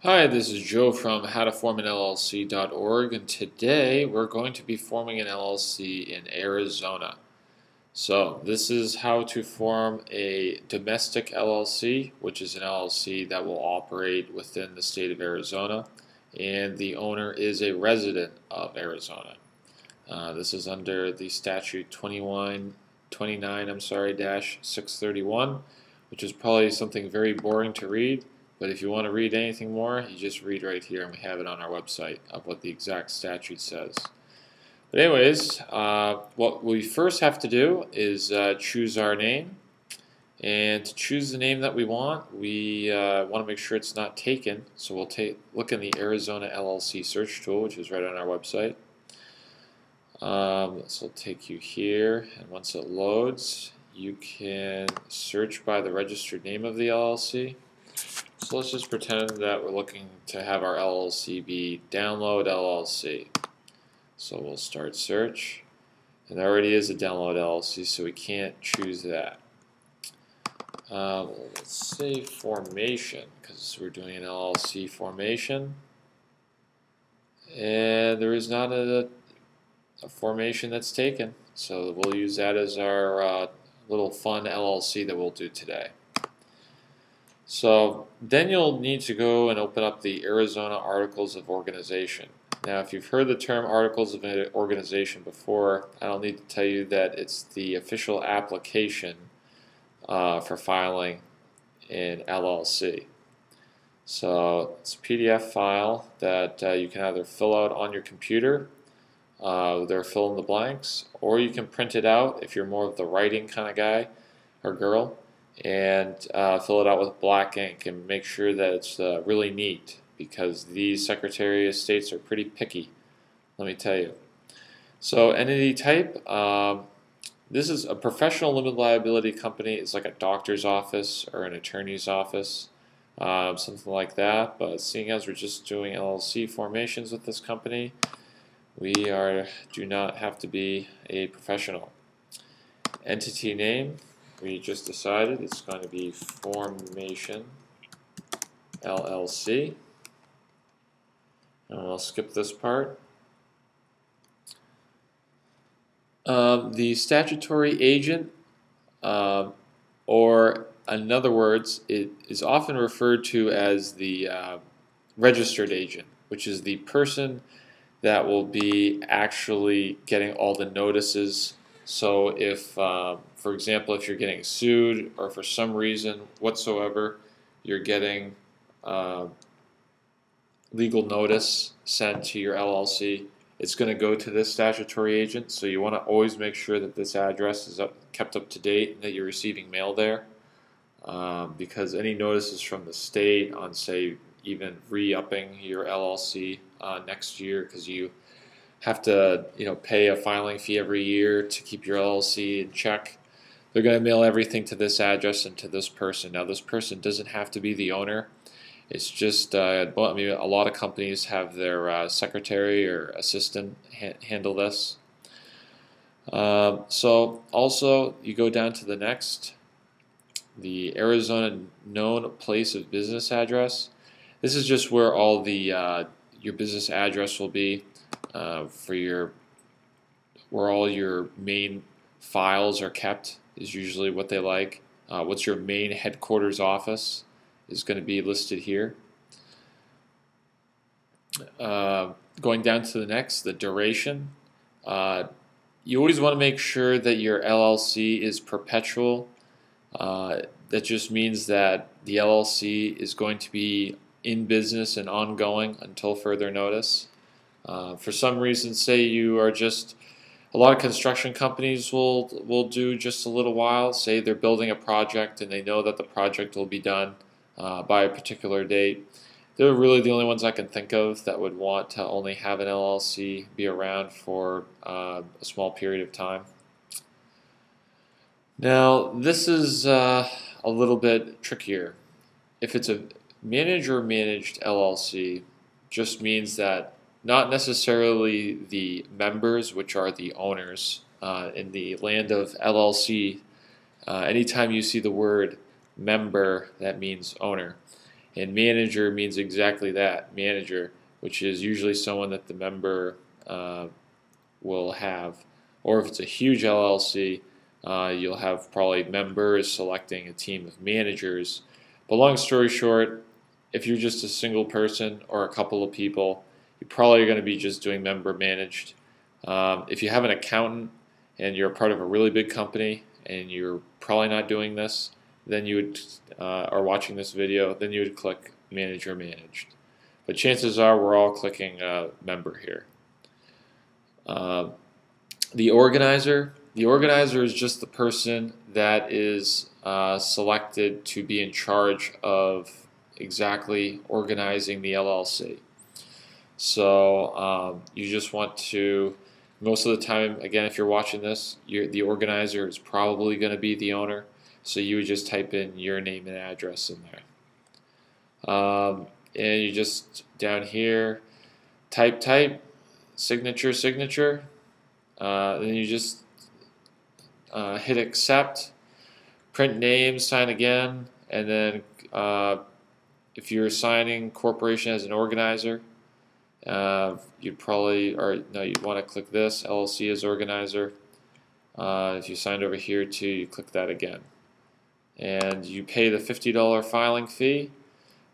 Hi, this is Joe from howtoformanllc.org, and today we're going to be forming an LLC in Arizona. So this is how to form a domestic LLC, which is an LLC that will operate within the state of Arizona, and the owner is a resident of Arizona. This is under the statute 29-631, which is probably something very boring to read. But if you want to read anything more, you just read right here, and we have it on our website of what the exact statute says. But anyways, what we first have to do is choose our name. And to choose the name that we want, we want to make sure it's not taken. So we'll look in the Arizona LLC search tool, which is right on our website. This will take you here, and once it loads, you can search by the registered name of the LLC. So let's just pretend that we're looking to have our LLC be Download LLC. So we'll start search, and there already is a Download LLC, so we can't choose that. Let's say formation, because we're doing an LLC formation, and there is not a formation that's taken, so we'll use that as our little fun LLC that we'll do today. So then you'll need to go and open up the Arizona Articles of Organization. Now, if you've heard the term Articles of Organization before, I don't need to tell you that it's the official application for filing in LLC. So it's a PDF file that you can either fill out on your computer, there fill in the blanks, or you can print it out if you're more of the writing kind of guy or girl, and fill it out with black ink and make sure that it's really neat, because these Secretary of States are pretty picky, let me tell you. So entity type, this is a professional limited liability company. It's like a doctor's office or an attorney's office, something like that. But seeing as we're just doing LLC formations with this company, we do not have to be a professional. Entity name, we just decided it's going to be Formation LLC. And we'll skip this part. The statutory agent, or in other words, it is often referred to as the registered agent, which is the person that will be actually getting all the notices. So if, for example, if you're getting sued or for some reason whatsoever you're getting legal notice sent to your LLC, it's going to go to this statutory agent. So you want to always make sure that this address is kept up to date and that you're receiving mail there, because any notices from the state on, say, even re-upping your LLC next year, because you have to pay a filing fee every year to keep your LLC in check, they're going to mail everything to this address and to this person. Now, this person doesn't have to be the owner. It's just, a lot of companies have their secretary or assistant handle this. So also, you go down to the next, the Arizona known place of business address. This is just where all the your business address will be for where all your main files are kept, is usually what they like. What's your main headquarters office is going to be listed here. Going down to the next, the duration. You always want to make sure that your LLC is perpetual. That just means that the LLC is going to be in business and ongoing until further notice. For some reason, say you are just, a lot of construction companies will do just a little while. Say they're building a project and they know that the project will be done by a particular date. They're really the only ones I can think of that would want to only have an LLC be around for a small period of time. Now, this is a little bit trickier. If it's a manager-managed LLC, just means that not necessarily the members, which are the owners, in the land of LLC, anytime you see the word member, that means owner. And manager means exactly that, manager, which is usually someone that the member will have. Or if it's a huge LLC, you'll have probably members selecting a team of managers. But long story short, if you're just a single person or a couple of people, you're probably going to be just doing member managed. If you have an accountant and you're a part of a really big company and you're probably not doing this, then you would, are watching this video, then you would click manager managed. But chances are we're all clicking member here. The organizer is just the person that is selected to be in charge of exactly organizing the LLC. So you just want to, most of the time, again, if you're watching this, the organizer is probably going to be the owner. So you would just type in your name and address in there. And you just, down here, type, signature. Then you just hit accept, print name, sign again, and then if you're signing corporation as an organizer, you'd probably, or no, you'd want to click this, LLC as organizer. If you signed over here too, you click that again. And you pay the $50 filing fee,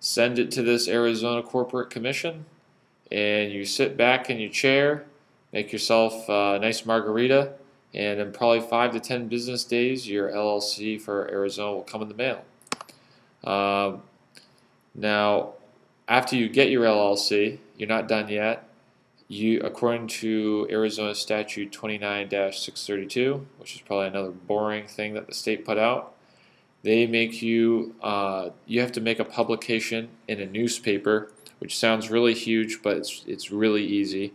send it to this Arizona Corporate Commission, and you sit back in your chair, make yourself a nice margarita, and in probably 5 to 10 business days, your LLC for Arizona will come in the mail. Now, after you get your LLC, you're not done yet. According to Arizona Statute 29-632, which is probably another boring thing that the state put out, they make you, you have to make a publication in a newspaper, which sounds really huge, but it's really easy,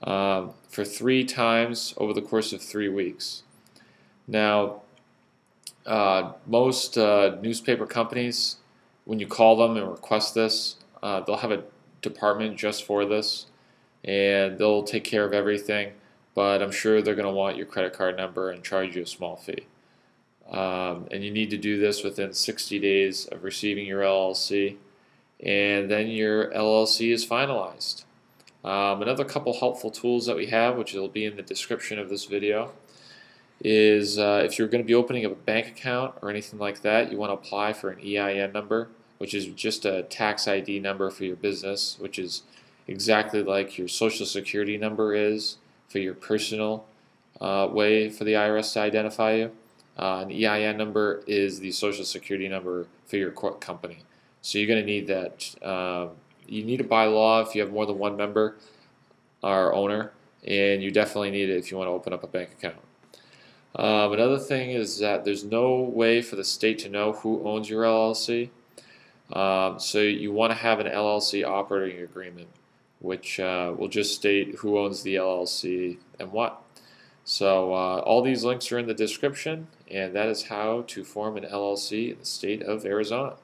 for 3 times over the course of 3 weeks. Now, most newspaper companies, when you call them and request this, they'll have a department just for this, and they'll take care of everything, but I'm sure they're going to want your credit card number and charge you a small fee. And you need to do this within 60 days of receiving your LLC, and then your LLC is finalized. Another couple helpful tools that we have, which will be in the description of this video, is if you're going to be opening up a bank account or anything like that, you want to apply for an EIN number, which is just a tax ID number for your business, which is exactly like your Social Security number is for your personal way for the IRS to identify you. An EIN number is the Social Security number for your company. So you're going to need that. You need it by law if you have more than one member or owner, and you definitely need it if you want to open up a bank account. Another thing is that there's no way for the state to know who owns your LLC. So you want to have an LLC operating agreement, which will just state who owns the LLC and what. So all these links are in the description, and that is how to form an LLC in the state of Arizona.